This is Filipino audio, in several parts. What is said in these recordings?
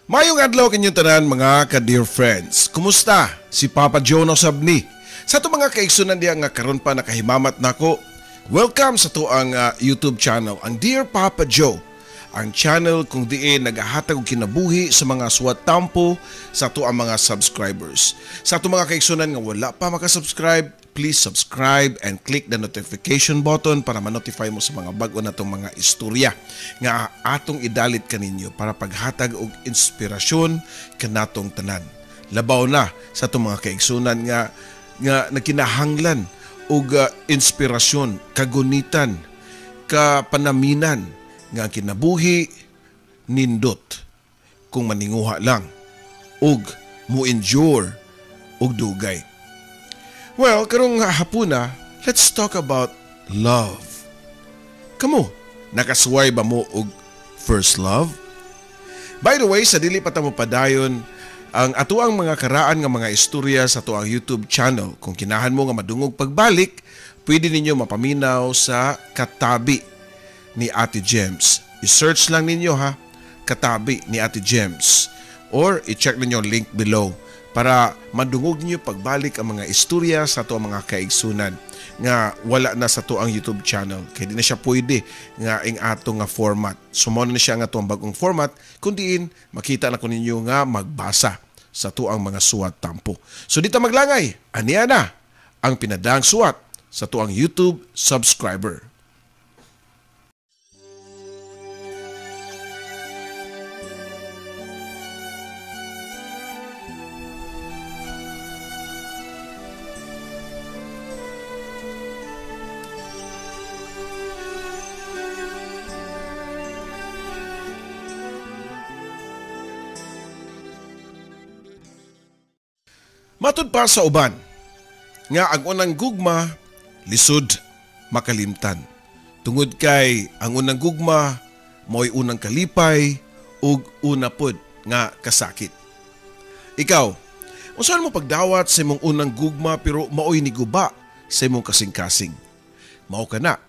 Mayong adlaw kinyong tanan mga ka-dear friends. Kumusta? Si Papa Joe no sabni. Sa to mga kaigsunan diya nga karon pa nakahimamat nako. Welcome sa to ang YouTube channel, ang Dear Papa Joe. Ang channel kung diin nagahatag og kinabuhi sa mga suwat tampo sa to ang mga subscribers. Sa to mga kaigsunan nga wala pa makasubscribe, please subscribe and click the notification button para ma-notify mo sa mga bago natong mga istorya nga atong idalit kaninyo para paghatag og inspirasyon kanatong tanan. Labaw na sa to mga kaigsunan nga nagkinahanglan og inspirasyon, kagunitan, kapanaminan nga kinabuhi nindot kung maninguha lang og mo-endure og dugay. Well, karong hapuna, let's talk about love. Kamo, nakasuway ba mo og first love? By the way, sa dili pa ta mo padayon ang atuang mga karaan nga mga istorya sa atuang YouTube channel. Kung kinahan mo nga madungog pagbalik, pwede ninyo mapaminaw sa Katabi ni Ate Gems. I-search lang ninyo ha, Katabi ni Ate Gems. Or i-check ninyo ang link below para madungog niyo pagbalik ang mga istorya sa atuang mga kaigsunan nga wala na sa atuang YouTube channel. Kaya di na siya pwede nga ing ato nga format. Sumuna na siya nga atuang bagong format kundiin makita na ko ninyo nga magbasa sa tuang mga suwat tampo. So dito maglangay, aniya na ang pinadang suwat sa tuang YouTube subscriber. Matud pa sa uban, nga ang unang gugma, lisod, makalimtan. Tungod kay ang unang gugma, mo'y unang kalipay, ug una pod nga kasakit. Ikaw, unsaon mo pagdawat sa imong unang gugma pero maoy ni guba sa imong kasing-kasing? Mao ka na,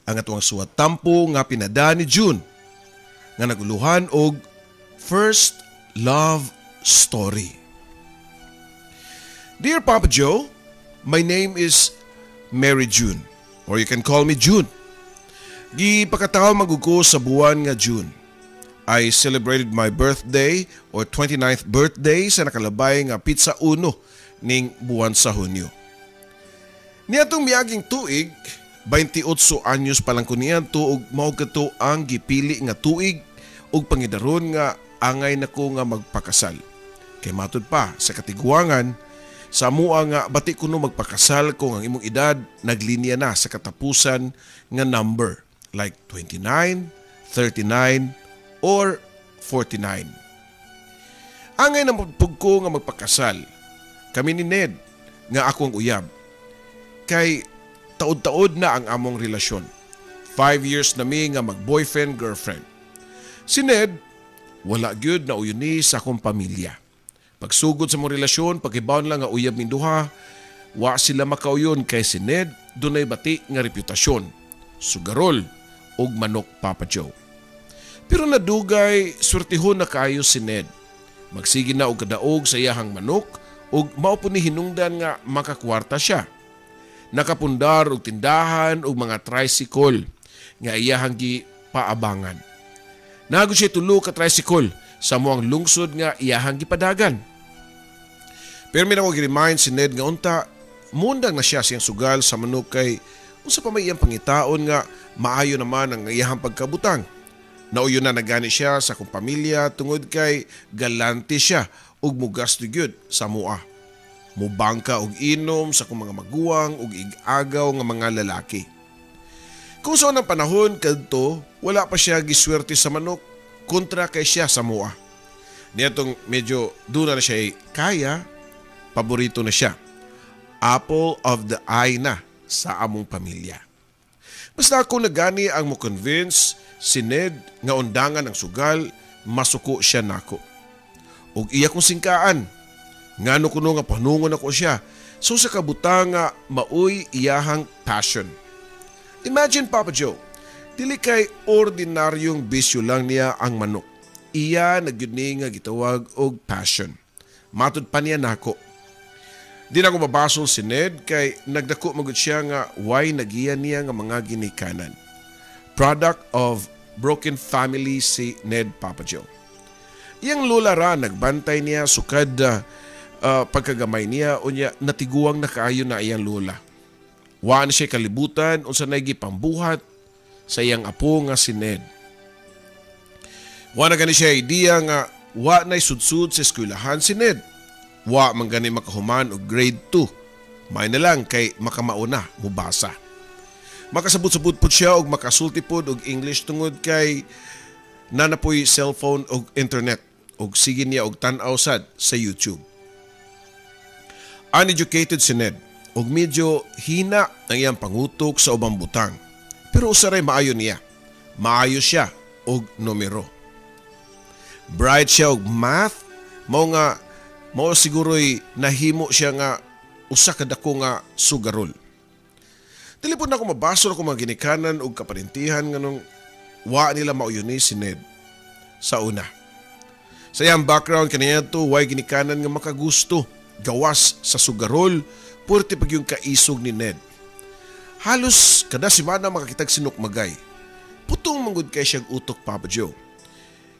ang atuang suwat tampo nga pinada ni June, nga naguluhan og first love story. Dear Papa Joe, my name is Mary June, or you can call me June. Gipakatawa maguko sa buwan nga June. I celebrated my birthday or 29th birthday sa nakalabay nga pizza uno ning buwan sa Hunyo. Niadtong miaging tuig, 28 anyos pa lang ko niyan tuog mao kato ang gipili nga tuig ug pangidaron nga angay nako nga magpakasal. Kay matud pa sa katiguangan sa mua nga bati kuno magpakasal kung ang imong edad naglinya na sa katapusan nga number like 29, 39 or 49. Angay na pugko nga magpakasal. Kami ni Ned nga akong uyab. Kay taod-taod na ang among relasyon. 5 years na mi nga mag-boyfriend-girlfriend. Si Ned wala gyud na uyuni sa akong pamilya. Pagsugod sa mong relasyon, pagkibawon lang nga uyab ning duha, wa sila makauyon kay si Ned dunay bati nga reputasyon, sugarol ug manok Papa Joe. Pero nadugay swertihon na kayo si Ned. Magsige na og kadaog sa iyahang manok ug mao po ni hinungdan nga makakwarta siya. Nakapundar og tindahan ug mga tricycle nga iyahang gipaabangan. Nagud siya tulo ka tricycle sa muang lungsod nga iyahang gipadagan. Pero may nako gi-remind si Ned nga unta, mundang na siya siyang sugal sa manok kay unsa pa may iyang pangitaon nga maayo naman ang iyahang pagkabutang. Nauyo na nagani siya sa akong pamilya tungod kay galante siya ug mugasto gyud sa mua. Mubangka og inom sa akong mga maguwang ug ig-agaw nga mga lalaki. Kung sa unang panahon kadto, wala pa siya giswerte sa manok kontra kay siya sa mua. Niyatong medyo duna na siya kaya, paborito na siya. Apple of the eye na sa among pamilya. Basta ako nagani ang mo convince si Ned nga undangan ang sugal, masuko siya nako. Ug iya kong singkaan, ngano kuno nga panungon ako siya, so sa kabutang nga maoy iyahang passion. Imagine Papa Joe, dili kay ordinaryong bisyo lang niya ang manok. iya nagyuni nga gitawag og passion. Matud pa niya nako. Di na ko mabasol si Ned kay nagdako magud siya nga why nagiya niya nga mga ginikanan. Product of broken family si Ned Papa Joe. Iyang lola ra nagbantay niya sukad pagkagamay niya unya natiguang na kaayo na iyang lola. Wa na siya kalibutan unsa nay gipambuhat sa iyang apo nga si Ned. Wa na gani siya idea nga wa nay sudsud sa eskwelahan si Ned. Wa man gani makahuman og grade 2. May na lang kay makamauna mubasa. Makasabot-sabot po siya og makasulti pod og English tungod kay nanapoy cellphone og internet og sige niya og tan-aw sad sa YouTube. Uneducated si Ned og medyo hina ang iyang pangutok sa ubang butang. Pero usaray maayo niya. Maayo siya og numero. Bright siya og math, mao siguro'y nahimo siya nga usa ka dako nga sugarol. Dili po na ako mabasol ako mga ginikanan o kaparintihan nga nung wa nila mauyuni si Ned. Sa una. Sa iyang background kaniya to, way ginikanan nga makagusto, gawas sa sugarol, purti pag yung kaisog ni Ned. Halos kada simana makakitag sinukmagay. Putong manggod kay siyang utok Papa Joe.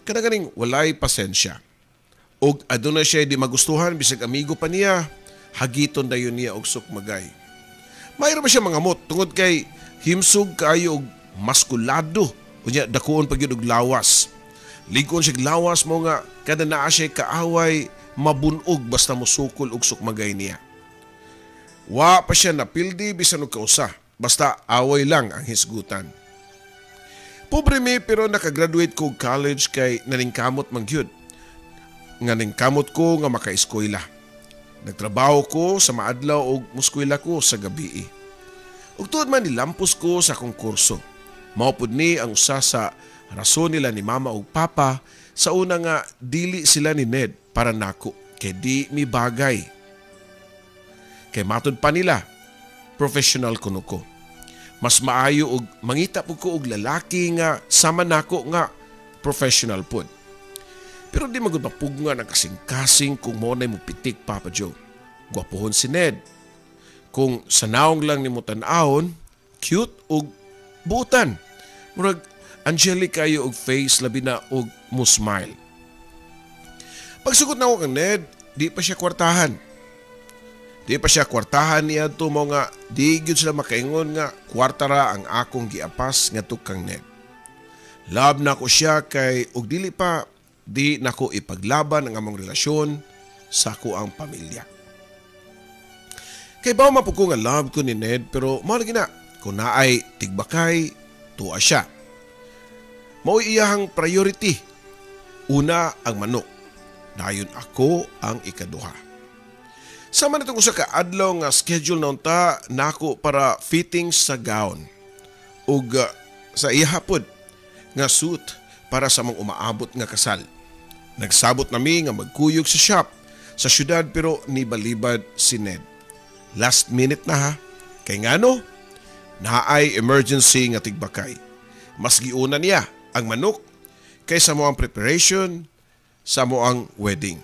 Kada ganing walay pasensya. Og aduna siya di magustuhan bisag amigo pa niya, hagiton dayon niya og sukmagay. Mayroon ba siya mga mot tungod kay himsog kaayo og maskulado unya dakuon pag yun og lawas. Ligon siya lawas mo nga kada naa siya kaaway mabunog basta musukol og sukmagay niya. Wa pa siya napildi bisan og kausa basta away lang ang hisgutan. Pobre mi pero nakagraduate ko og college kay naningkamot man gyud. Nga ningkamot ko nga maka-eskwela. Nagtrabaho ko sa maadlaw o muskwela ko sa gabi. Ug tuod man nilampos ko sa konkurso. Maupod ni ang usa sa rason nila ni mama ug papa sa una nga dili sila ni Ned para nako kay di mi bagay. Kay matud pa nila, professional kuno ko. Mas maayo og mangita pud ko og lalaki nga sama nako nga professional pud. Pero di magud mapugngan ang kasing-kasing kung mo na mo pitik Papa Joe. Gwapohon si Ned. Kung sanaong lang ni mo tan-ahon, cute og buutan. Murag angelic kayo og face labi na og mo smile. Pagsugot na ako kang Ned, di pa siya kwartahan. Di pa siya kwartahan niya to mo nga di gyud sila makaingon nga kwartara ang akong giapas nga tukang Ned. Love na ko siya kay og dili pa di nako ipaglaban ang among relasyon sa ako ang pamilya. Kay bawa mapuko nga love ko ni Ned pero mao lagi na kung naay tigbakay tuwa siya. Mao iyahang priority. Una ang manok. Dayon ako ang ikaduha. Sama na itong usa ka adlaw nga schedule na unta nako para fittings sa gown. Ug sa ihapod nga suit para sa mong umaabot nga kasal. Nagsabot nami nga magkuyog sa shop sa syudad pero nibalibad si Ned. Last minute na ha. Kay ngano? Naay emergency nga tigbakay. Mas giuna niya ang manok kaysa mo ang preparation sa mo ang wedding.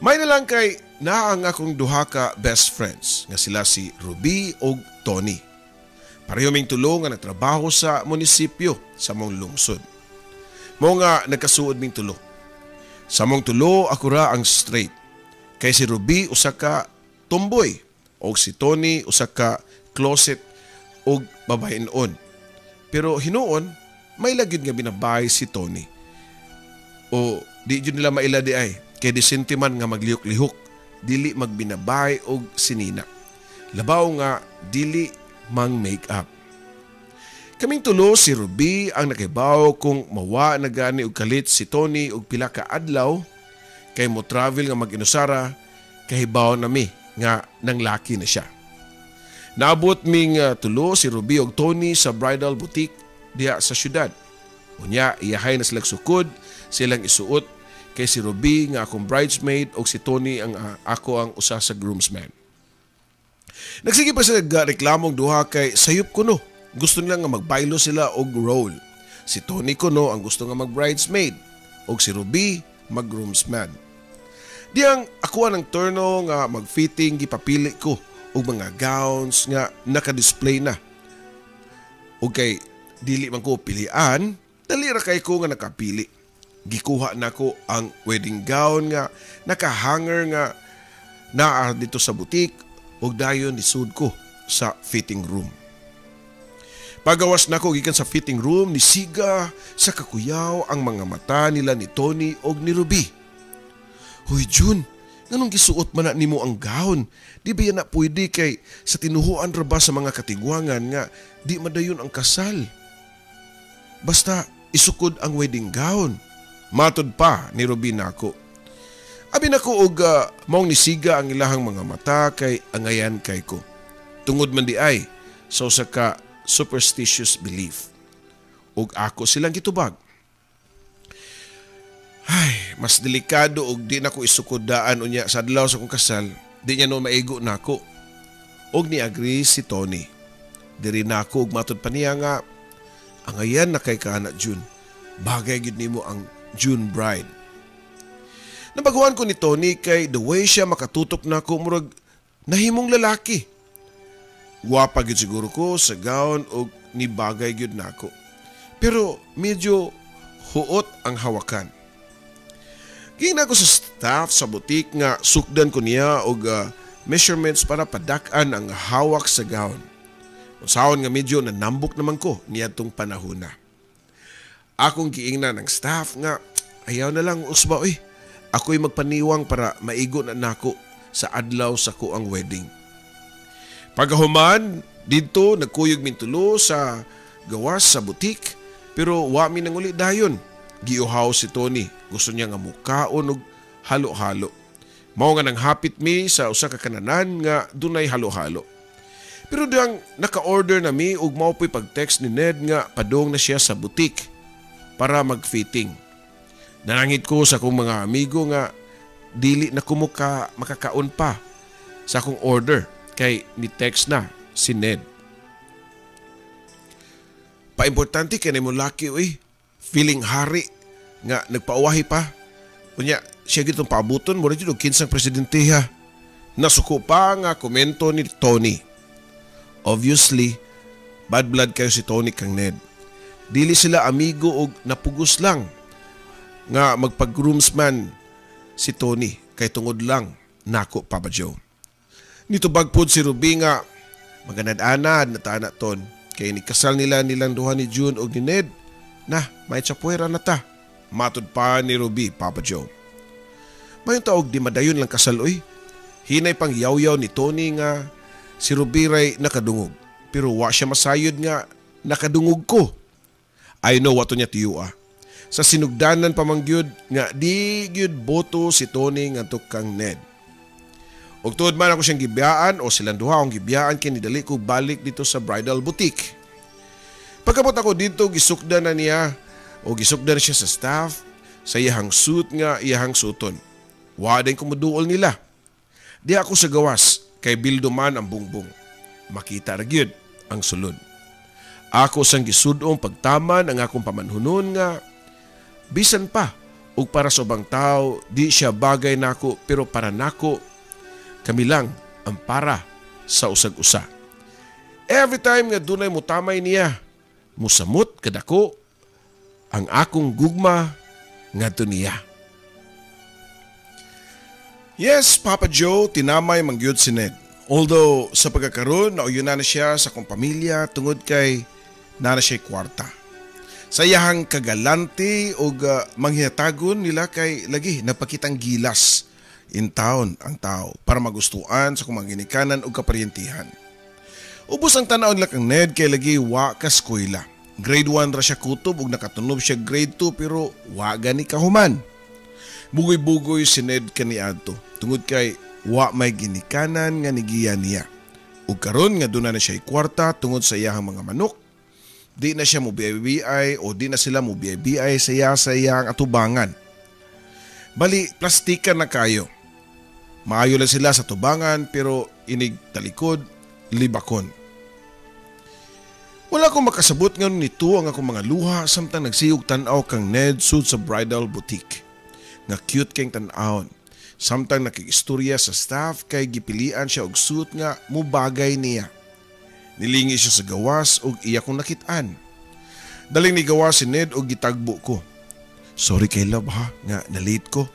May na lang kay naang akong duha ka best friends nga sila si Ruby o Tony. Pareho ming tulo nga nagtrabaho sa munisipyo sa mong lungsod. Mo nga nagkasuod ming tulo. Sa mong tulo ako ra ang straight. Kay si Ruby usa ka tomboy o si Tony usa ka closet o babaenon. Pero hinuon may lagyud nga binabay si Tony. O di jud nila maila di ay kay disente man nga maglihok-lihok dili magbinabay og sinina. Labaw nga dili mang make up. Kaming tulo si Ruby ang nakibaw kung mawa na gani og kalit si Tony og pila ka adlaw kay mo travel nga mag-inusara kahibaw nami nga nanglaki na siya. Naabot ming tulo si Ruby og Tony sa bridal boutique diha sa syudad. Unya iyahay na silang sukod silang isuot kay si Ruby nga akong bridesmaid og si Tony ang ako ang usa sa groomsman. Nagsige pa sila reklamong duha kay sayop kuno. Gusto nila nga magbaylo sila og role. Si Tony kuno ang gusto nga mag-bridesmaid ug si Ruby mag-groomsman. Diyang ako ang turno nga mag-fitting gipapili ko og mga gowns nga naka-display na. Ug kay dili man ko pilian, dali ra kay ko nga nakapili. Gikuha na ko ang wedding gown nga naka-hanger nga naa dito sa butik ug dayon nisud ko sa fitting room. Pagawas na ko gikan sa fitting room, nisiga sa kakuyaw ang mga mata nila ni Tony og ni Ruby. Hoy June, nganong gisuot man na nimo ang gown? Di ba yan na pwede kay sa tinuhuan ra ba sa mga katigwangan nga di madayon ang kasal? Basta isukod ang wedding gown. Matod pa ni Ruby nako. Abi nako og maong nisiga ang ilahang mga mata kay angayan kay ko. Tungod man di ay so sa ka superstitious belief. Ug ako silang gitubag. Ay, mas delikado og di na ko isukod daan unya sa adlaw sa kong kasal, di niya no maigo nako. Og ni agree si Tony. Diri nako og matud pa niya nga angayan na kay kana June. Bagay gid nimo ang June bride. Nabaguhan ko ni Tony kay the way siya makatutok nako murag nahimong lalaki. Guwapa gyud siguro ko sa gown o ni bagay gyud nako. Pero medyo huot ang hawakan. Gina ko sa staff sa butik nga sukdan ko niya og measurements para padak-an ang hawak sa gown. Unsahon nga medyo nanambok naman ko niadtong panahon na. Akong giingnan ng staff nga ayaw na lang usba oy. Ako'y magpaniwang para maigo na nako sa adlaw sa ko ang wedding. Pagahuman, dito nagkuyog mintulo sa gawas sa butik pero wa mi nang uli dayon. Giuhaw si Tony, gusto niya nga mukaon og halo-halo. Mao nga nang hapit mi sa usa ka kananan nga dunay halo-halo. Pero diyang naka-order na mi og mao po'y pag-text ni Ned nga padong na siya sa butik para mag-fitting. Nanangit ko sa akong mga amigo nga dili na ko makakaon pa sa akong order. Kay ni-text na si Ned. Paimportante kay mo laki oy. Feeling hari nga nagpauwahi pa. Unya siya gitong paabuton mo rin yung kinsang presidenteha. Nasuko pa nga komento ni Tony. Obviously, bad blood kayo si Tony kang Ned. Dili sila amigo o napugos lang nga magpag-groomsman si Tony kay tungod lang nako Papa Joe. Nitubag pod si Ruby nga maganad-anad na tana ton kay nikasal nilang duha ni June og ni Ned na may tsapuera na ta. Matod pa ni Ruby Papa Joe. Mayong taog di madayon lang kasal oy. Hinay pang yaw-yaw ni Tony nga si Ruby ray nakadungog pero wa siya masayod nga nakadungog ko. I know what niya tiyo. Sa sinugdanan pamangyud nga di gyud boto si Tony nga kang Ned. Og tuod man ako siyang gibiyaan o silang duha akong gibiyaan kini dali ko balik dito sa bridal boutique. Pagkabot ako dito gisukdan na niya o gisukdan siya sa staff sa iyahang suit nga iyahang suton. Wa din ko moduol nila. Di ako sa gawas kay bildo man ang bungbong. Makita ra gyud ang sulod. Ako sang gisudong pagtaman ang akong pamanhunon nga bisan pa ug para sa ubang tao di siya bagay nako pero para nako kami lang ang para sa usag-usa. Every time nga dunay mutamay niya, musamot kadako ang akong gugma ngadto niya. Yes, Papa Joe, tinamay mangyud si Ned. Although sa pagkakaroon nauyon na siya sa kong pamilya tungod kay na siya kwarta. Sa iyahang kagalante o manghihatagon nila kay lagi nagpakitang gilas in town ang tao para magustuhan sa kumanginikanan o kaparyentihan. Ubos ang tanaw nila kang Ned kay lagi wa kaskwela. Grade 1 ra siya kutob ug nakatunob siya grade 2 pero wa gani kahuman. Bugoy-bugoy si Ned kaniadto tungod kay wa may ginikanan nga nigiya niya. Ug karon nga duna na siya kwarta tungod sa iyahang mga manok. Di na siya mo BIBI o di na sila mo BIBI sa iyang atubangan. Bali, plastikan na kayo. Maayo lang sila sa tubangan pero inig talikod, libakon. Wala akong makasabot nga nito ang akong mga luha samtang nagsiyog tanaw kang Ned sud sa bridal boutique. Nga cute kayong tanawon. Samtang nakikistorya sa staff kay gipilian siya og suit nga mubagay niya. Nilingi siya sa gawas og iya kong nakitaan. Daling ni gawas si Ned og gitagbo ko. Sorry kay love ha, nga na-late ko.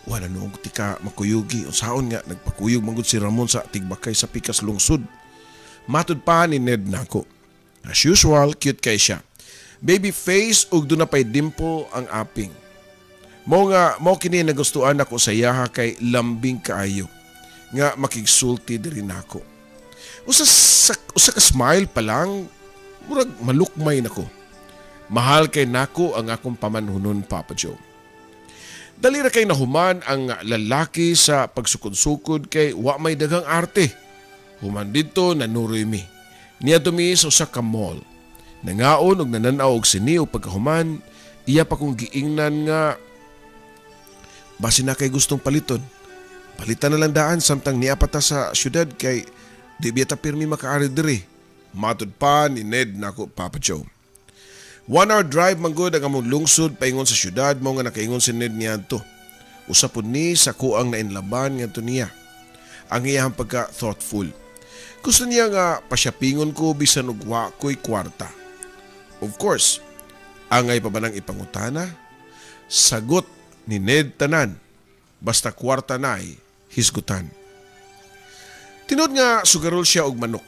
Wala noong tika makuyugi. Unsaon nga nagpakuyog manggod si Ramon sa tigbakay sa pikas lungsod. Matud pa ni Ned nako. As usual, cute kay siya. Baby face ug doon na pay dimple ang aping. Mao kini nagustuhan ako sa iyaha kay lambing kaayo. Nga makigsulti diri nako. Usa ka smile pa lang, murag malukmay nako. Mahal kay nako ang akong pamanhunon, Papa Joe. Dali ra kay nahuman ang lalaki sa pagsukod-sukod kay wa may daghang arte. Human dito nanuroy mi. Niya dumi sa usa ka mall. Nangaon og nananaw og sini og pagkahuman, iya pa kong giingnan nga basi na kay gustong paliton. Palitan na lang daan samtang niya pata sa syudad kay di biyata pirmi makaari diri. Matud pa ni Ned nako, Papa Joe. 1 hour drive manggod ang among lungsod paingon sa syudad mo nga nakaingon si Ned niadto. Usa pud ni sa kuang nainlaban ngadto niya. Ang iyang pagka thoughtful. Gusto niya nga pasyapingon ko bisan og wa ko'y kwarta. Of course, angay pa ba nang ipangutana? Sagot ni Ned tanan. Basta kwarta na'y hisgutan. Tinod nga sugarol siya og manok.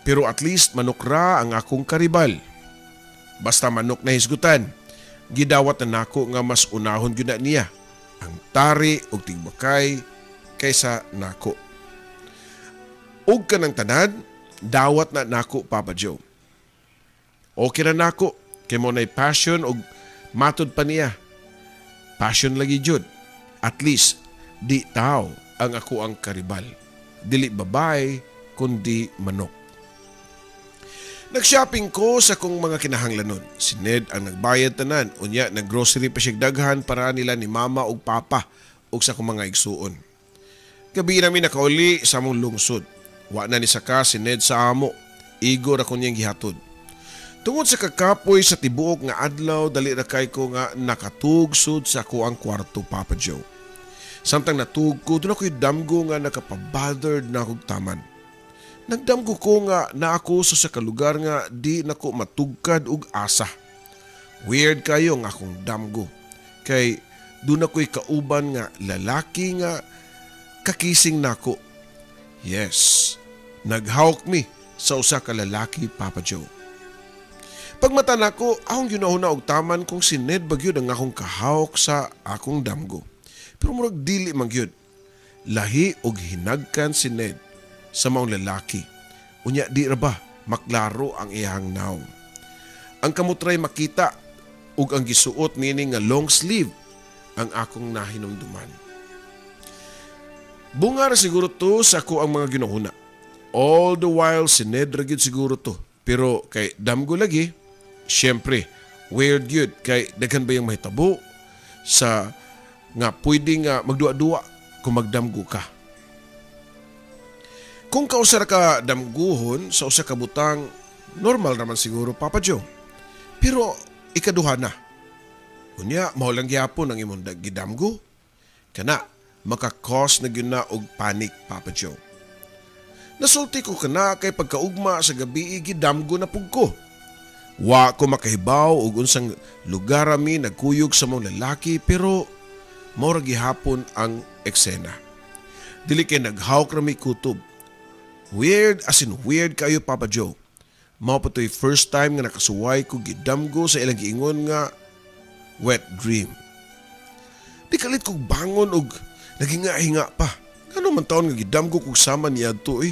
Pero at least manok ra ang akong karibal. Basta manok na hisgutan. Gidawat na nako nga mas unahon gyud na niya ang tari og tigbakay kaysa nako. Og kanang tanan, dawat na nako, Papa Joe. Okay na nako, kay mo na'y passion og matud pa niya. Passion lagi jud. At least, di tao ang ako ang karibal. Dili babae, kundi manok. Nag-shopping ko sa kong mga kinahanglanon. Si Ned ang nagbayad tanan. Unya, nag-grocery pa siya daghan para nila ni Mama og Papa og sa kong mga igsuon. Gabi namin nakauli sa among lungsod. Wa na ni saka si Ned sa amo. Igo ra ko niyang gihatod. Tungod sa kakapoy sa tibuok nga adlaw, dali ra kay ko nga nakatugsod sa ko ang kwarto, Papa Joe. Samtang natug ko, doon ako'y damgo nga nakapabothered na akong taman. Nagdamgo ko nga na ako sa kalugar nga di nako matugkad og asa. Weird kayo nga akong damgo. Kay doon ako'y kauban nga lalaki nga kakising nako. Yes, naghawk mi sa usa ka lalaki, Papa Joe. Pagmata nako, akong ginahuna og taman kung si Ned bagyod ang akong kahawk sa akong damgo. Pero murag dili man gyud. Lahi og hinagkan si Ned sa maong lalaki. Unya di ra ba maklaro ang iyang naong. Ang kamutray makita ug ang gisuot meaning nga long sleeve ang akong nahinumduman. Bunga ra siguro to sa ako ang mga ginahuna. All the while si Ned ra gyud siguro to. Pero kay damgo lagi, syempre weird gyud kay daghan ba yung mahitabo sa nga pwede nga magduwa-duwa kung magdamgo ka. Kung kausar ka damguhon sa usa ka butang, normal naman siguro, Papa Joe. Pero ikaduha na. Unya, mao lang gyapon ang imong gidamgo. Kana, makakos na gyud na og panic, Papa Joe. Nasulti ko kana kay pagkaugma sa gabi gidamgo na pug ko. Wa ko makahibaw og unsang lugar mi nagkuyog sa mong lalaki pero mao ra gihapon ang eksena. Dili kay naghawk ra mi kutob. Weird as in weird kayo, Papa Joe. Mao pa to'y first time nga nakasuway ko gidamgo sa ilang giingon nga wet dream. Di kalit kog bangon og naghinga-hinga pa. Ngano man taon nga gidamgo kog sama niya to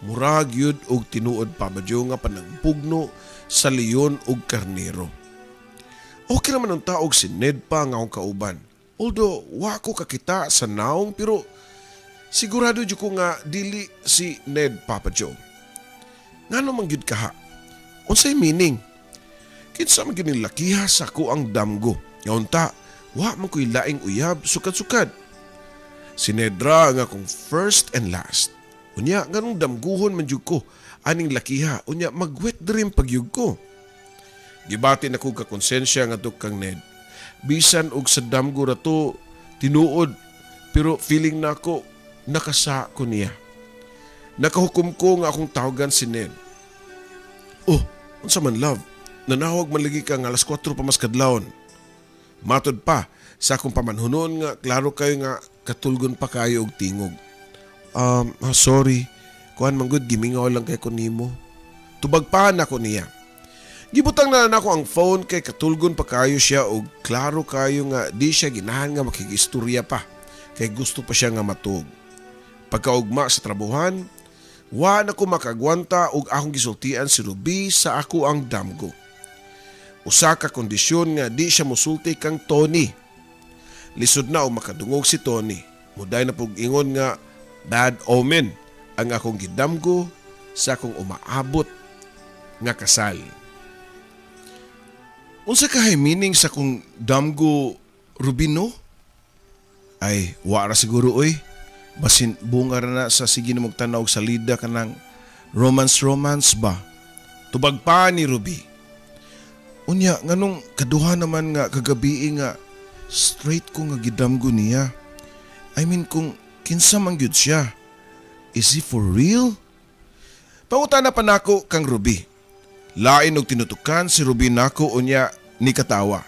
murag yun og tinuod, Papa Joe, nga panagpugno sa leon og karnero. Okay naman ang taog si Ned pa nga akong kauban. Although wa ko kakita sa naong pero sigurado dyo ko nga dili si Ned, Papa Joe. Ngano man gyud kaha? Unsay meaning? Kinsa man gyud lakiha sa ko ang damgo. Ngaunta, wa man ko'y laing uyab sukad-sukad. Si Ned ra nga akong first and last. Unya nganong damguhon man jud ko aning lakiha, unya mag-wet dream pagyug ko. Gibati na ko ka konsensya nga kang Ned. Bisan og sa damgo ra to tinuod, pero feeling na ako nakasa ko niya. Nakahukom ko nga akong tawagan si Ned. Oh, unsa man love? Nanawag man lagi ka nga alas 4 pa mas kadlawon. Matod pa sa akong pamanhunon nga klaro kayo nga katulgon pa kayo og tingog. Sorry. Kuan man gud gimingaw lang kay ko nimo. Tubagpahan ako niya. Gibutang na nako ang phone kay katulgon pa kayo siya og klaro kayo nga di siya ginahan nga makigistorya pa kay gusto pa siya nga matug. Pagkaugma sa trabuhan, wa na ko makagwanta og akong gisultian si Ruby sa ako ang damgo. Usa ka kondisyon nga di siya musulti kang Tony. Lisod na o makadungog si Tony. Muday na pug ingon nga bad omen ang akong gidamgo sa akong umaabot nga kasal. Unsa ka meaning sa akong damgo, Rubino? Ay, wara siguro oy. Basin bunga ra na sa sige na magtanaw sa lida ka ng romance ba? Tubag pa ni Ruby. Unya, nganong kaduha naman nga kagabi nga straight ko nga gidamgo niya. I mean kung kinsa man gyud siya. Is he for real? Pangutana pa nako kang Ruby. Lain og tinutukan si Ruby nako unya ni katawa.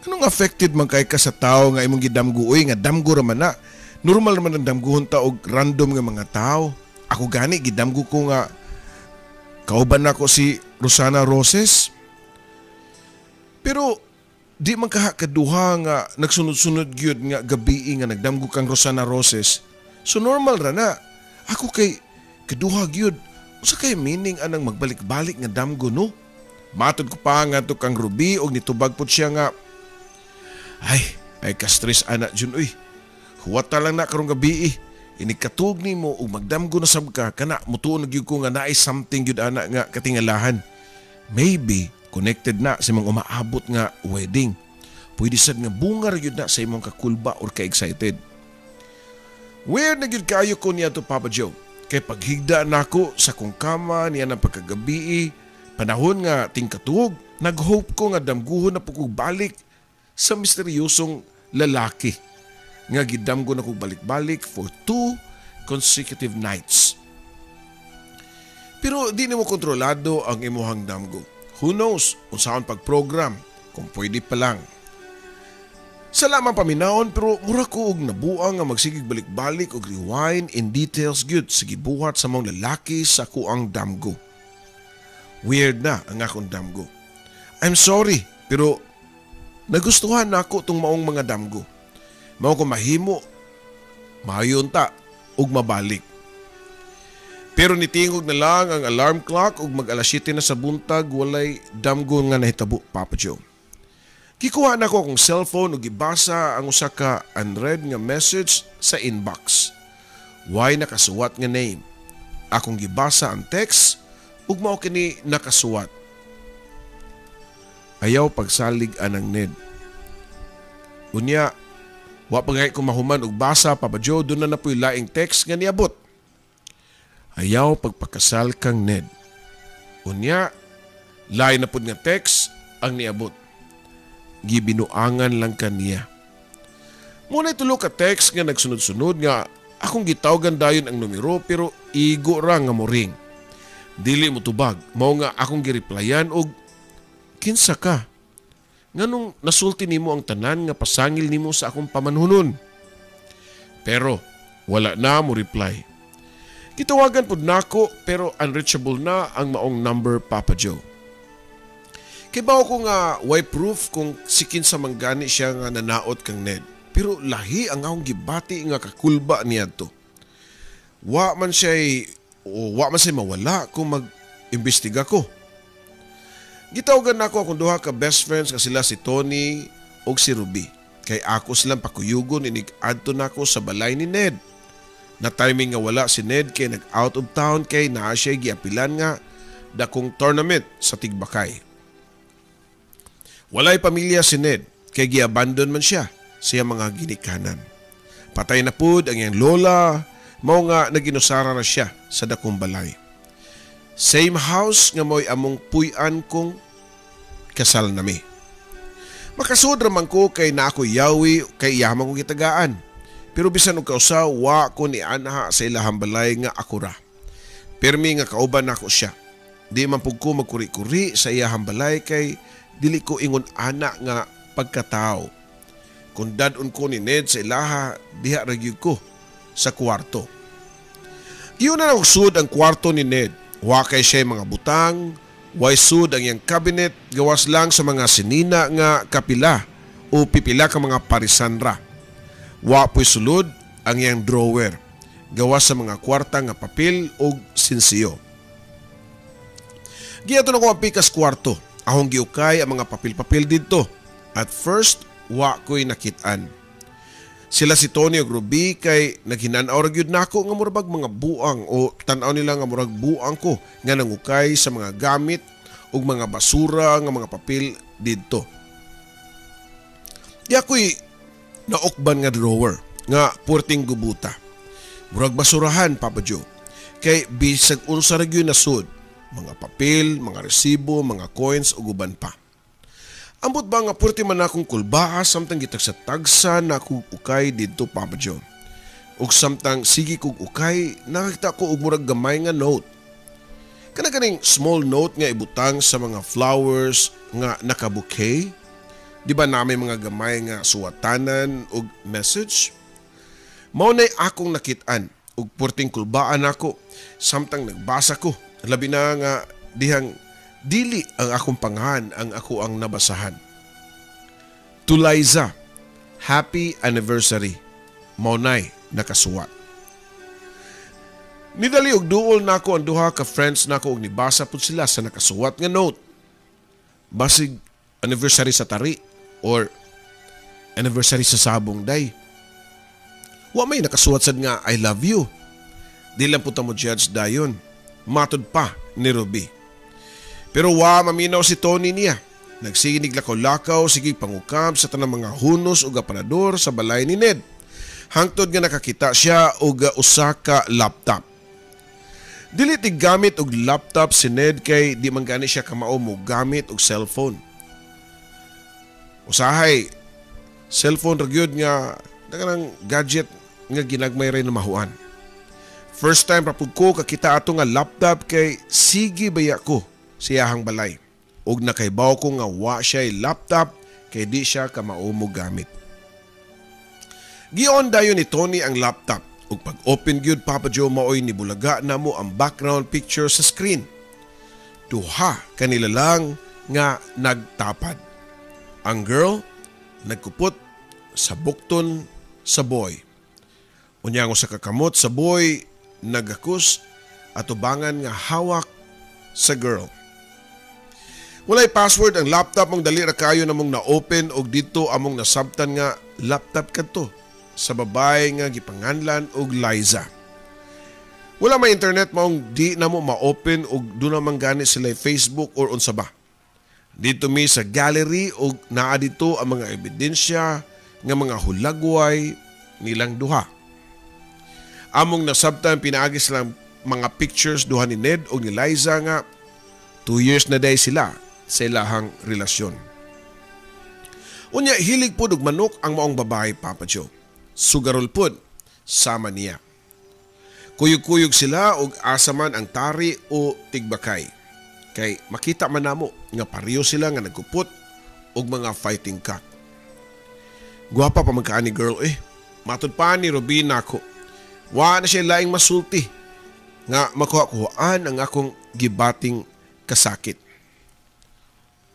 Anong affected man kay ka sa tao nga imong gidamgo oy nga damgo ra man na. Normal naman ang damguhon ta og random nga mga tao. Ako gani gidamgo ko nga kauban nako si Rosana Roses. Pero di man kaduha nga nagsunod-sunod gyud nga gabi nga nagdamgo kang Rosana Roses. So normal ra na. Ako kay kaduha gyud. Usa kay meaning anang magbalik-balik nga damgo no? Matod ko pa nga to kang Ruby og nitubag pud siya nga ay ka-stress ana jud uy. Huwata lang na karong gabi inikatug nimo og magdamgo na sab ka kana mutuon gyud ko nga naay something gyud ana nga katingalahan. Maybe connected na sa imong umaabot nga wedding. Pwede sad nga bunga ra gyud na sa imong kakulba or ka-excited. Weird na gyud kayo ko niya to Papa Joe. Kay paghigda nako sa kong kama niya ng pagkagabi, panahon nga tingkatug, nag-hope ko nga damguhon na pukog balik sa misteryosong lalaki. Nga gidamgo na kong balik-balik for 2 consecutive nights. Pero di nimo kontrolado ang imuhang damgo. Who knows kung saan pag-program, kung pwede pa lang. Sa lamang paminahon pero mura ko og nabuang nga magsigig balik-balik og rewind in details gyud sa gibuhat sa mga lalaki sa kuang damgo. Weird na ang akong damgo. I'm sorry pero nagustuhan nako tong maong mga damgo. Mao ko mahimo, mahayon ta og mabalik. Pero nitingog na lang ang alarm clock ug mag-alas 7 na sa buntag walay damgo nga nahitabo Papa Joe. Kikuha na ko akong cellphone ug gibasa ang usa ka unread nga message sa inbox. Why nakasuwat nga name? Akong gibasa ang text ug mao kini nakasuwat. Ayaw pagsalig anang Ned. Unya, wa pagay ko mahuman og basa Papa Joe doon na napoy laing text nga niabot. Ayaw pagpakasal kang Ned. Unya, lain na pud nga text ang niabot. Gibinuangan lang kaniya. Muna tulo ka text nga nagsunod-sunod nga akong gitawgan dayon ang numero pero igo ra nga moring. Dili mo tubag, mao nga akong gireplyan og kinsa ka? Nganong nasulti nimo ang tanan nga pasangil nimo sa akong pamanhunon? Pero wala na mo reply. Gitawagan pud nako pero unreachable na ang maong number Papa Joe. Kay bawo ko nga way proof kung sikin sa manggani siya nga nanaot kang Ned. Pero lahi ang akong gibati nga kakulba niya to. Wa man siya mawala kung mag-imbestiga ko. Gitawagan nako akong duha ka best friends nga sila si Tony o si Ruby. Kay ako silang pakuyugon inig-adto nako sa balay ni Ned. Na timing nga wala si Ned kay nag-out of town kay naa siya giapilan nga dakong tournament sa Tigbakay. Walay pamilya si Ned, kay gi-abandon man siya mga ginikanan. Patay na pud ang iyang lola, mao nga naginusara na siya sa dakong balay. Same house nga mo'y among puy-an kong kasal nami. Makasud raman ko kay na ako yawi kay yaman kong gitagaan. Pero bisan og kausa wa ko ni anha sa ilahang balay nga ako ra. Permi nga kauban nako siya. Di man pug ko magkuri-kuri sa iyahang balay kay dili ko ingon ana nga pagkatao. Kung dadon ko ni Ned sa ilaha, diha ra gyud ko sa kwarto. Iyon na sud ang kwarto ni Ned. Wa kay siya mga butang, way sud ang iyang cabinet gawas lang sa mga sinina nga kapila o pipila ka mga parisanra. Wa po'y sulod ang iyang drawer gawas sa mga kwarta nga papel o sinsiyo. Giato na ko ang pikas kwarto. Ahong giukay ang mga papel-papel dito. At first, wa ko'y nakitaan. Sila si Tony ug Ruby kay naghinanaw ra gyud nako nga murag mga buang o tan-aw nila nga murag buang ko nga nangukay sa mga gamit ug mga basura nga mga papel didto. Di ako'y naokban nga drawer nga purting gubuta. Murag basurahan, Papa Joe. Kay bisag unsa ra gyud nasud, mga papel, mga resibo, mga coins ug uban pa. Ambot ba nga purti man akong kulbaa samtang gitag sa tagsa na kog ukay didto, Papa Joe. Ug samtang sige kog ukay, nakakita ko og murag gamay nga note. Kana-kaning small note nga ibutang sa mga flowers nga naka-bouquet. Di ba namin mga gamay nga suwatanan o message? Mao na'y akong nakitaan ug purting kulbaan ako samtang nagbasa ko. Labi na nga dihang dili ang akong pangahan ang ako ang nabasahan. To Liza, happy anniversary. Mao na'y nakasuwat. Nidali og duol nako ang duha ka friends nako og nibasa pud sila sa nakasuwat nga note. Basig anniversary sa tari or anniversary sa sabong day. Wa may nakasuwat sad nga I love you. Di lang puta mo judge dayon. Matod pa ni Ruby. Pero wa maminaw si Tony niya. Nagsiginig lakaw-lakaw, sige pangukam sa tanang mga hunos o apanador sa balay ni Ned. Hangtod nga nakakita siya og usa ka laptop. Dili tig gamit og laptop si Ned kay di man gani siya kamao mo gamit og cellphone. Usahay cellphone ra gyud nga daganang gadget nga ginagmay ray na mahuan. First time ra pud ko kakita ato nga laptop kay sige baya ko siyahang balay. Og nakaibaw ko nga wa siya laptop kay di siya kamao mo gamit. Gion dayon ni Tony ang laptop. Ug pag open gyud Papa Joe maoy nibulaga na mo ang background picture sa screen. Duha kanila lang nga nagtapad. Ang girl nagkupot sa bukton sa boy. Unya sa kakamot sa boy nagakus at ubangan nga hawak sa girl. Walay password ang laptop mong dali ra kayo namong na-open og dito among nasabtan nga laptop kadto sa babae nga gipanganlan og Liza. Wala may internet maong di na mo ma-open og doon naman gani sila Facebook or unsa ba. Dito mi sa gallery og naa dito ang mga ebidensya nga mga hulagway nilang duha. Among nasabtan pinaagi silang mga pictures duha ni Ned og ni Liza nga 2 years na day sila sa ilahang relasyon. Unya hilig po og manok ang maong babae, Papa Joe. Sugarol pod sama niya. Kuyog-kuyog sila og asaman ang tari o tigbakay. Kay makita man namo nga pareho sila nga nagkupot og mga fighting cock. Guwapa pa magkaani girl Matud pa ni Robin ako. Wa na siya laing masulti nga makuha-kuhaan ang akong gibating kasakit.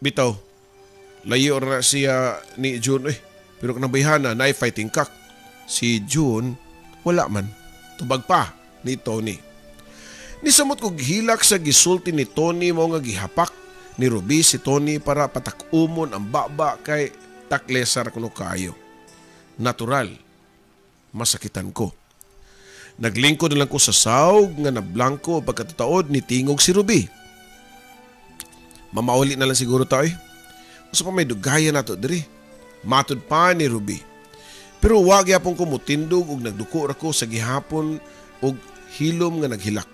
Bitaw, layo na siya ni June pero kanabayhana na fighting cock. Si June, wala man. Tubag pa ni Tony. Nisamot kog hilak sa gisulti ni Tony mo nga gihapak ni Ruby si Tony para patakumon ang baba kay taklesar kuno kayo. Natural, masakitan ko. Naglingkod na lang ko sa sawg nga nablangko pagkatataod ni tingog si Ruby. Mamauli na lang siguro tayo. Usa pa may dugaya na to diri. Matud pa ni Ruby. Pero wag yapon ko mutindog og nagduko ra ko sa gihapon og hilom nga naghilak.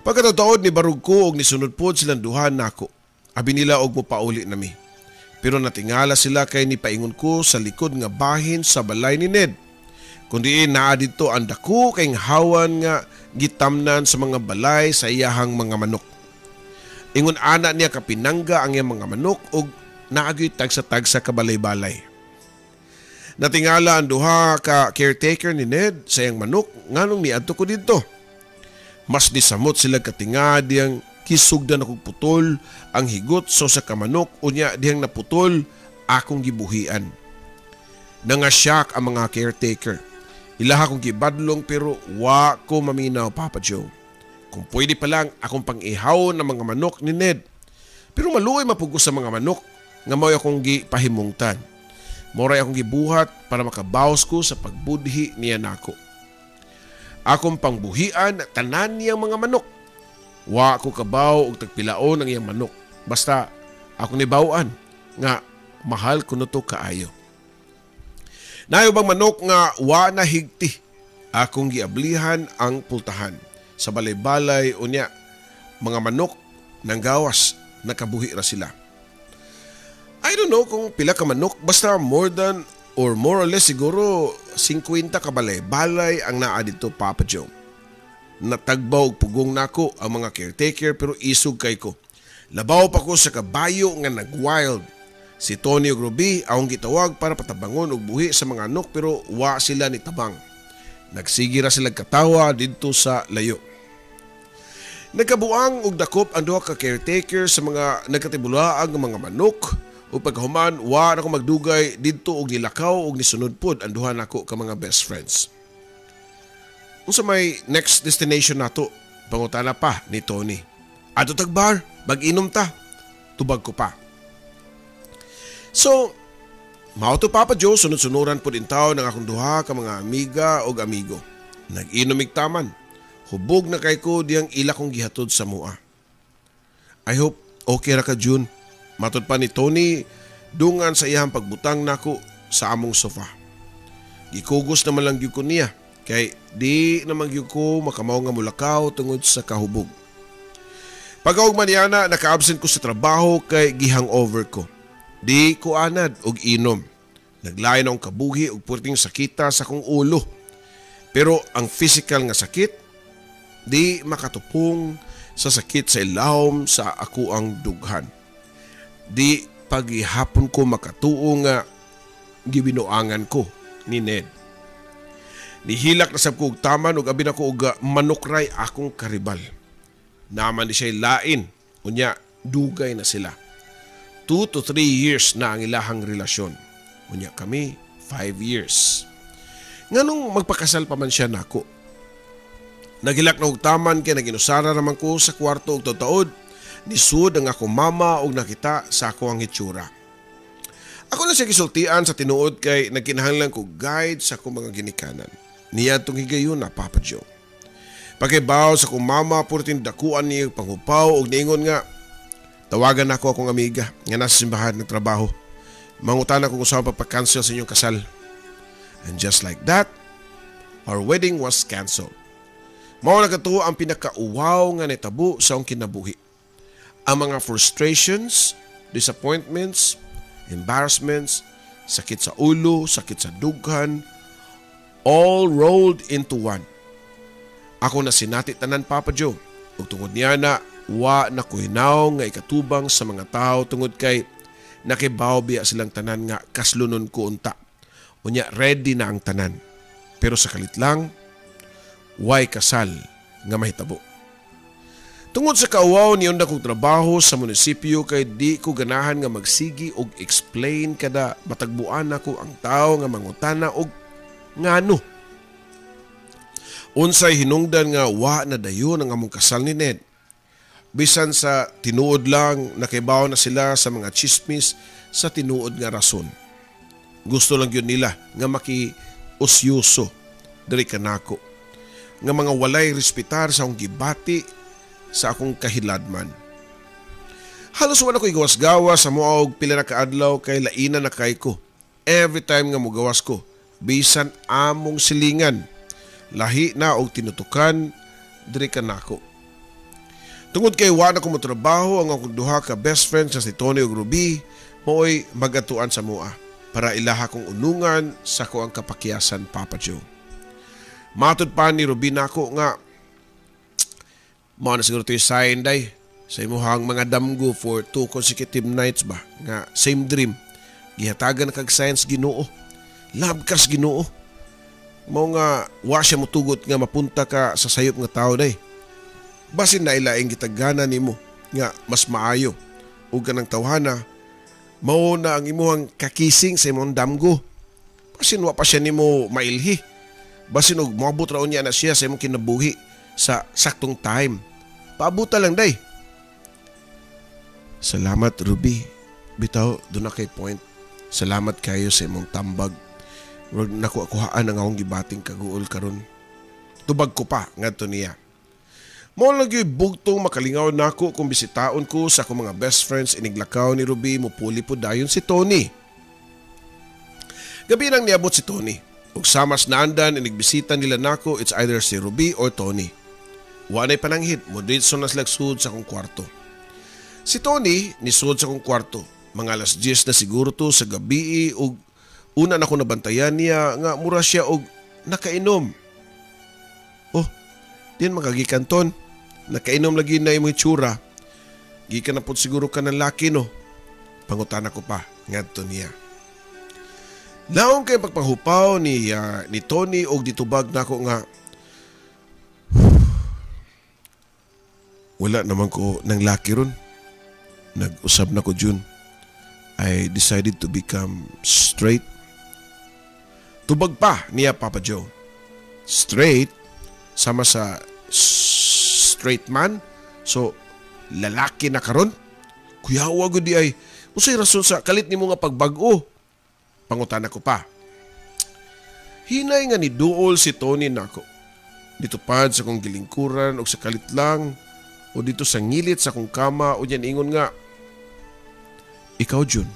Pagkatataod ni barug ko og nisunod pod silang duha nako. Abi nila og mopauli nami. Pero natingala sila kay nipaingon ko sa likod nga bahin sa balay ni Ned. Kundi naa dito ang dako kay hawan nga gitamnan sa mga balay sa iyahang mga manok. Ingon ana niya kapinangga ang iyang mga manok og naagyoy tagsa-tagsa ka balay-balay. Natingala ang duha ka caretaker ni Ned sa iyang manok nganong niadto ko dito. Mas disamot sila katingad diyang kisugdan akong putol ang higot so sa kamanok unya diyang naputol akong gibuhian. Nangasyak ang mga caretaker. Ilaha kong gibadlong pero wa ko maminaw, Papa Joe. Kung pwede pa lang akong pang-ihaw ng mga manok ni Ned. Pero maluoy mapugos sa mga manok nga mao akong gipahimungtan. Moray akong gibuhat para makabawas ko sa pagbudhi niya nako. Akong pangbuhian tanan niyang mga manok. Wa ko kabaw og tagpilaon ang iyang manok. Basta ako nibawaan nga mahal ko to kaayo. Nayo bang manok nga wa na higti. Akong giablihan ang pultahan. Sa balay-balay unya mga manok nang gawas nakabuhi ra sila. I don't know kung pila ka manok basta more or less siguro 50 ka balay-balay ang naa dito, Papa Joe. Natagbaw og pugong nako ang mga caretaker pero isog kay ko. Labaw pa ko sa kabayo nga nag-wild. Si Tony ug Ruby akong gitawag para patabangon og buhi sa mga anok pero wa sila ni tabang. Nagsige ra sila katawa didto sa layo. Nagkabuang og dakop ang duha ka caretaker sa mga nagkatibulaang mga manok o paghuman wa na ko magdugay didto og nilakaw og nisunod pod ang duha nako ka mga best friends. Unsa may next destination nato? Pangutana pa ni Tony. Ato tagbar, mag-inom ta. Tubag ko pa. So, mao to Papa Joe, sunod-sunuran po din tao ng akong duha ka mga amiga o amigo. Nag-inom taman. Hubog na kay ko diyang ila kong gihatod sa mua. I hope okay ra ka June. Matod pa ni Tony, dungan sa iyang pagbutang nako sa among sofa. Gikugos naman lang gyud ko niya. Kay di naman gyud ko makamaw nga mulakaw tungod sa kahubog. Pag-augman niya na naka-absent ko sa trabaho kay gihangover ko. Di ko anad og inom. Naglain akong kabuhi og purting sakita sa kong ulo. Pero ang physical nga sakit, di makatupong sa sakit sa ilawom sa ako ang dughan. Di paghihapon ko makatuo nga gibinuangan ko ni Ned. Nihilak na sab ko og taman ug abi na ko og manukray akong karibal. Naman di siya lain, unya dugay na sila. 2 to 3 years na ang ilahang relasyon. Unya kami 5 years. Nganong magpakasal pa man siya nako. Nagilak na og taman kay naginusara naman ko sa kwarto og taud nisud ang ako mama og nakita sa ako ang hitsura. Ako na siya gisultian sa tinuod kay nagkinahanglan ko guide sa akong mga ginikanan. Niya itong higayon na Papa Joe. Pagkibaw sa akong mama purtin dakuan niya panghupaw og niingon nga tawagan ako akong amiga nga nasa simbahan ng trabaho. Mangutan ako kung saan pa-cancel sa inyong kasal. And just like that, our wedding was canceled. Mao na kato ang pinakauwaw nga nitabo sa akong kinabuhi. Ang mga frustrations, disappointments, embarrassments, sakit sa ulo, sakit sa dughan, all rolled into one. Ako na sinati tanan Papa Joe. Ug tungod niya na wa na kuhinaw nga ikatubang sa mga tao tungod kay nakibaw biya silang tanan nga kaslunon ko unta. Unya ready na ang tanan. Pero sa kalit lang, way kasal nga mahitabo. Tungod sa kauwaw niyon na kong trabaho sa munisipyo kay di ko ganahan nga magsigi og explain kada matagbuan ako ang tao nga mangutana og ngano. Unsay hinungdan nga wa na dayon ang among kasal ni Ned. Bisan sa tinuod lang nakibaw na sila sa mga chismis sa tinuod nga rason. Gusto lang yun nila nga maki-usyuso diri kanako. Nga mga walay respetar sa akong gibati sa akong kahiladman. Halos wala ko igawas-gawas sa mua og pila na kaadlaw kay laina na kay ko. Every time nga mo gawas ko, bisan among silingan, lahi na og tinutukan diri kanako. Tungod kay wa na ko motrabaho ang akong duha ka best friends nga si Tony ug Ruby, mo'y magatuan sa mua para ilaha kong unungan sa ko ang kapakyasan, Papa Joe. Matod pa ni Ruby nako nga mao na siguro to'y sign day sa imuhang mga damgo for 2 consecutive nights ba nga same dream. Gihatagan kag science Ginoo. Labkas Ginoo. Mao nga wa siya motugot nga mapunta ka sa sayop nga tao day. Basin na ilaing gitagana nimo nga mas maayo ug kanang tawhana mao na ang imuhang kakising sa imong damgo. Basin wa pa siya nimo mailhi. Basin og moabot ra unya na siya sa imong kinabuhi sa saktong time. Paabuta lang day. Salamat Ruby. Bitaw do na kay point. Salamat kayo sa imong tambag. Wag nakuhaan ang akong gibating kaguol karon. Tubag ko pa ngadto niya. Mao lagi bugtong makalingaw nako kung bisitaon ko sa akong mga best friends iniglakaw ni Ruby mupuli po dayon si Tony. Gabi nang niabot si Tony. Ug samas naandan inigbisita nila nako, it's either si Ruby or Tony. Wanay pananghit mo ditso na sila sud sa akong kwarto. Si Tony nisud sa akong kwarto. Mga 10:00 na siguro to sa gabi ug una na ko nabantayan niya nga mura siya og nakainom. Oh, diyan magagikanton. Nakainom lagi na imong itsura. Gikan na po siguro ka ng laki no. Pangutan ako pa ngadto niya. Laong kay pagpanghupaw ni Tony og ditubag nako nga wala naman ko ng laki ron. Nag-usab na ko June. I decided to become straight. Tubag pa niya Papa Joe. Straight? Sama sa straight man? So, lalaki na karon? Kuyawa ko di ay, usay rason sa kalit ni mo nga pagbago. Pangutan ako pa. Hinay nga ni duol si Tony nako. Dito pad sa kong gilingkuran o sa kalit lang o dito sa ngilit sa kong kama o yan ingon nga, ikaw Jun.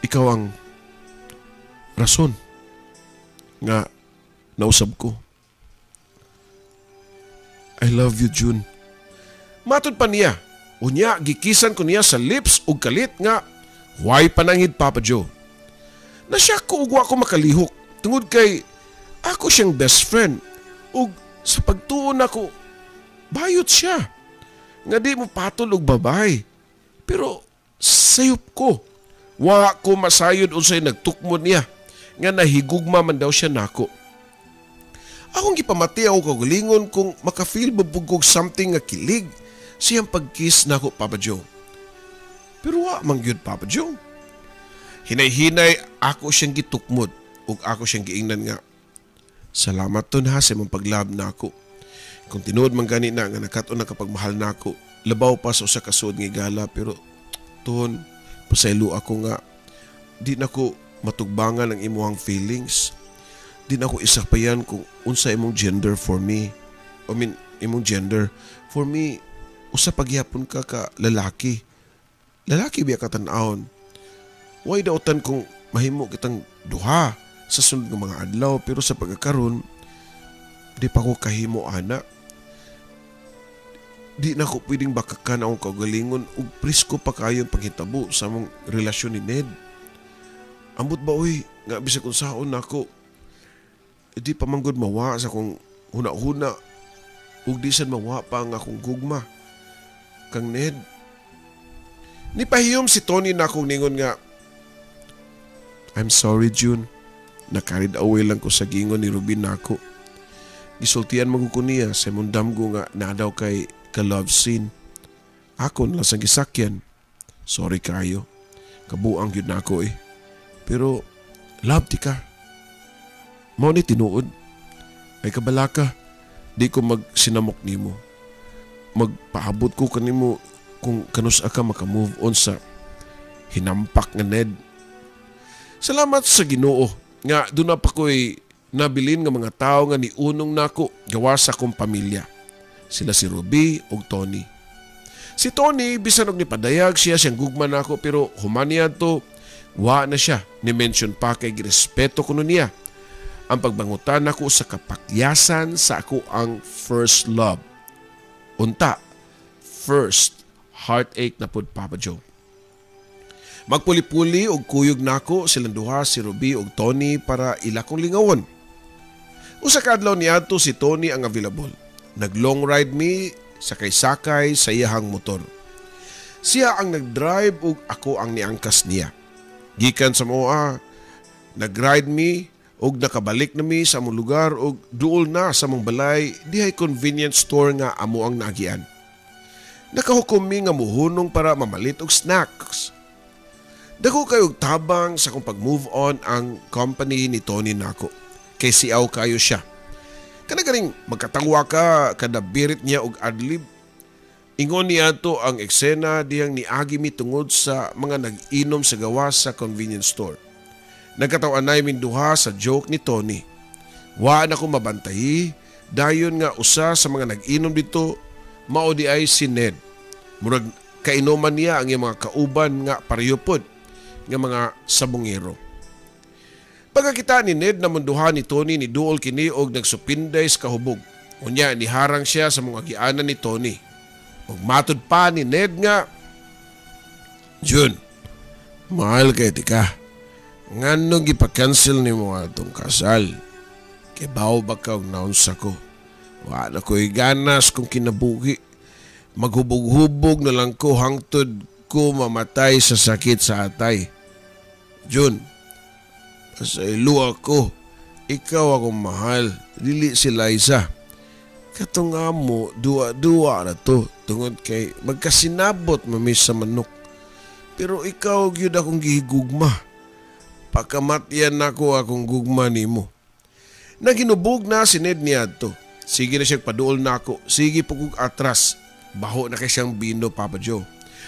Ikaw ang rason nga nausab ko. I love you Jun. Matod pa niya. Unya gikisan ko niya sa lips ug kalit nga why panangid Papa Joe. Nasyak ko ug wa ko makalihok tungod kay ako siyang best friend ug sa pagtuon ako bayot siya. Nga di mo patol og babay. Pero sayop ko. Wa ko masayod unsay nagtukmod niya nga nahigugma man daw siya nako. Akong gipamati ako kagalingon kung makafeel babugog something nga kilig siyang pagkiss nako Papa Joe. Pero wa man gyud Papa Joe. Hinay-hinay ako siyang gitukmod ug ako siyang giingnan nga salamat ton ha sa imong paglab nako. Kung tinuod man gani na nga nakaton na kapag mahal nako, labaw pa sa usa ka suod nga gala pero ton pasaylo ako nga di nako matugbangan ang imuhang feelings. Di na ako isapayan kung unsa imong gender for me. I mean, imong gender. For me, usa pagyapon ka lalaki. Lalaki biya ka tan-awon. Way daotan kung mahimo kitang duha sa sunod ng mga adlaw pero sa pagkakaroon, di pa ko kahimo ana. Di na ko pwedeng bakakan akong kagalingon ug prisko pa kayo paghitabo sa mong relasyon ni Ned. Ambot ba uy, nga bisag unsaon nako. Di pa manggod mawa sa kong huna-huna ug di sad mawa pa ang akong gugma kang Ned. Nipahiyom si Tony na akong ningon nga I'm sorry June. Na-carried away lang ko sa gingon ni Rubin nako. Gisultian mo ko niya sa mundam ko nga nadaw kay ka-love scene. Ako na lang sa gisakyan. Sorry kayo. Kabuang yun nako eh. Pero love di ka. Mao ni tinuod. Ay kabalaka, di ko magsinamok nimo. Magpaabot ko kanimo kung kanus ka maka-move on sa hinampak nga Ned. Salamat sa Ginoo nga doon na pa ko'y nabilin nga mga tao nga niunong nako gawa sa akong pamilya. Sila si Ruby ug Tony. Si Tony bisan og nipadayag siya siyang gugma nako pero humaniad to wa na siya ni mention pa kay girespeto kuno niya. ang pagbangutan nako sa kapakyasan sa ako ang first love. Unta, first heartache na pud Papa Joe. Magpuli-puli og kuyog nako silang duha si Ruby ug Tony para ila kong lingawon. Usa ka adlaw niadto si Tony ang available. Nag-long ride me sakay-sakay sa iyahang motor. Siya ang nag-drive ug ako ang niangkas niya. Gikan sa moa, nag-ride me ug nakabalik na mi sa among lugar ug duol na sa among balay dihay convenience store nga amo ang naagian. Nakahukom mi nga muhunong para mamalit og snacks. Dako kayo tabang sa kung pag-move on ang company ni Tony nako. Kay siaw kayo siya. Kanagaring magkatangwa ka kada birit niya og adlib. Ingon niya to ang eksena diyang niagi mi tungod sa mga nag-inom sa gawas sa convenience store. Nagkatawan na min duha sa joke ni Tony. Wa na ko mabantayi, dayon nga usa sa mga nag-inom dito, mao di ay si Ned. Murag kainuman niya ang iyang mga kauban nga pariyopod nga mga sabongero. Pagkakita ni Ned na munduha ni Tony ni duol kini og nagsupinday sa kahubog. Unya niharang siya sa mga gianan ni Tony. Ug matud pa ni Ned nga, "Jun, mahal kay tika. Ngano gipa-cancel nimo atong kasal? Kay bawo ba ka og naunsa ko? Wa na ko'y ganas kung kinabuhi. Maghubog-hubog na lang ko hangtod ko mamatay sa sakit sa atay. Jun, pasaylo ako. Ikaw akong mahal. Dili si Liza. Katong amo, dua-dua na to. Tungod kay magkasinabot mamis sa manok. Pero ikaw gyud akong gihigugma. Pagkamatyan nako akong gugma nimo." Naginubog na si Ned niadto. Sige na siyang paduol nako. Sige pugog atras. Baho na kay siyang bino, Papa Joe.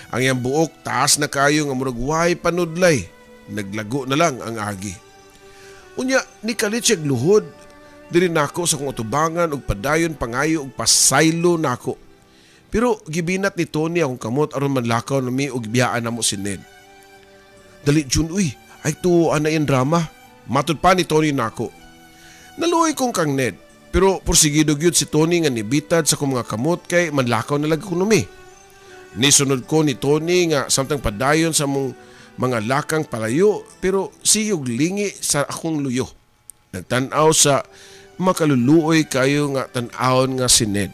Ang iyang buok taas na kayo nga murag way panudlay. Naglago na lang ang agi. Unya ni kalit siyang luhod. Diri nako sa kong utubangan og padayon pangayo og pasaylo nako. Pero gibinat ni Tony akong kamot aron manlakaw nami og biyaan namo si Ned. "Dali Jun, uy, ay tuoan na yung drama." Matud pa ni Tony nako. Naluoy kong kang Ned. Pero porsigido gyud si Tony nga nibitad sa kong mga kamot kay manlakaw na lang ekonomi. Nisunod ko ni Tony nga samtang padayon sa mong mga lakang palayo pero siyog lingi sa akong luyo. Nagtanaw sa makaluluoy kayo nga tan-awon nga si Ned.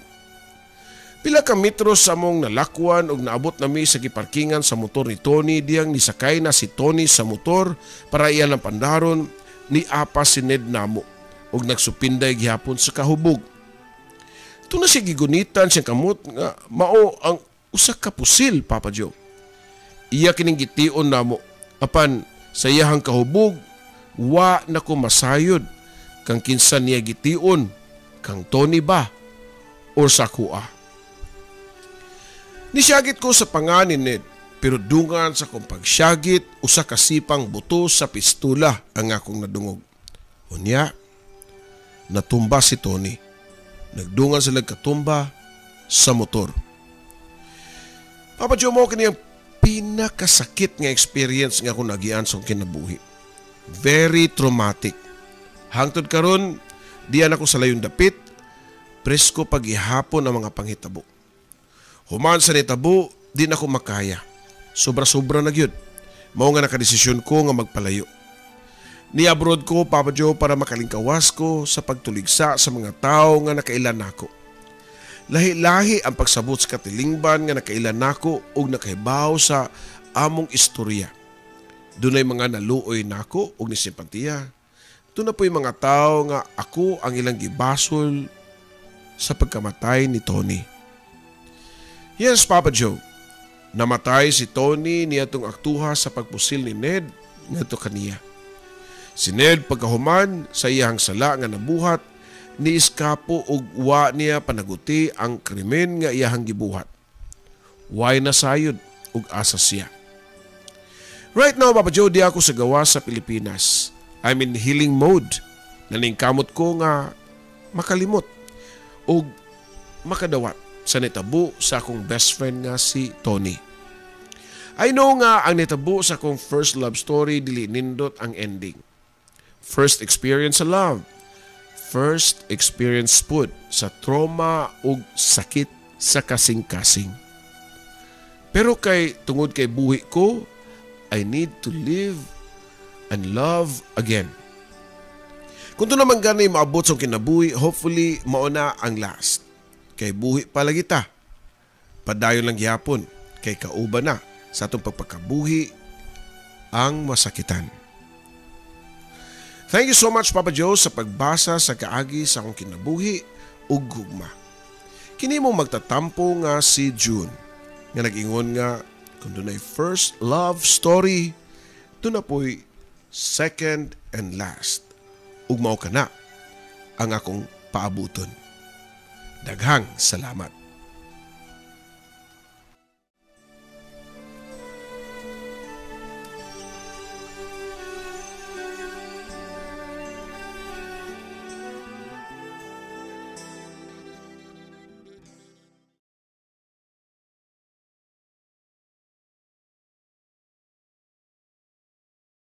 Pila ka metros sa mong nalakwan og naabot nami sa giparkingan sa motor ni Tony diyang nisakay na si Tony sa motor para iyan ang pandaron ni apa si Ned namo og nagsupinday gihapon sa kahubog. Ito na siya gigunitan siyang kamot nga mao ang usa ka pusil, Papa Joe. Iya kining gition namo apan sa iyahang kahubog wa na ko masayod kang kinsa niya gition, kang Tony ba or sa kuha. Nisyagit ko sa pangan ni Ned pero dungan sa kong pagsyagit usa ka sipang buto sa pistula ang akong nadungog. Unya, natumba si Tony. Nagdungan sila katumba sa motor. Papa Joe, mo kini ang pinakasakit nga experience nga akong nagian sa kinabuhi. Very traumatic. Hangtod karon, diyan ako sa layon dapit, presko paghihapon ang mga panghitabo. Human sa nitabo, di na ako makaya. Sobra-sobra na gyud. Mao nga nakadesisyon ko nga magpalayo. Ni-abroad ko, Papa Joe, para makalingkawas ko sa pagtuligsa sa mga tao nga nakailan nako. Lahi-lahi ang pagsabot sa katilingban nga nakailan nako ug nakahibaw sa among istorya. Dunay mga naluoy nako ug nisimpatiya. Doon na po yung mga tao nga ako ang ilang gibasol sa pagkamatay ni Tony. Yes, Papa Joe. Namatay si Tony niyatong aktuha sa pagpusil ni Ned ngadto kaniya. Si Ned pagkahuman sa iyang sala nga nabuhat, niiskapo og wa niya panaguti ang krimen nga iyahang gibuhat. Way nasayod og asa siya. Right now, Papa Joe, di ako sa gawas sa Pilipinas. I'm in healing mode. Naningkamot ko nga makalimot og makadawat sa nitabo sa akong best friend nga si Tony. I know nga ang nitabo sa akong first love story dili nindot ang ending. first experience sa love, first experience pud sa trauma ug sakit sa kasing-kasing. Pero tungod kay buhi ko, I need to live and love again. Kung ito naman ganay maabot sa kinabuhi, hopefully mauna ang last. Kay buhi pala kita. Padayon lang gyapon kay kauba na sa atong pagpakabuhi ang masakitan. Thank you so much, Papa Joe, sa pagbasa sa kaagi sa akong kinabuhi ug gugma. Kini mo magtatampo nga si June, nga nag-ingon nga kung dunay first love story, doon na po'y second and last. Ug mao ka na ang akong paabuton. Daghang salamat.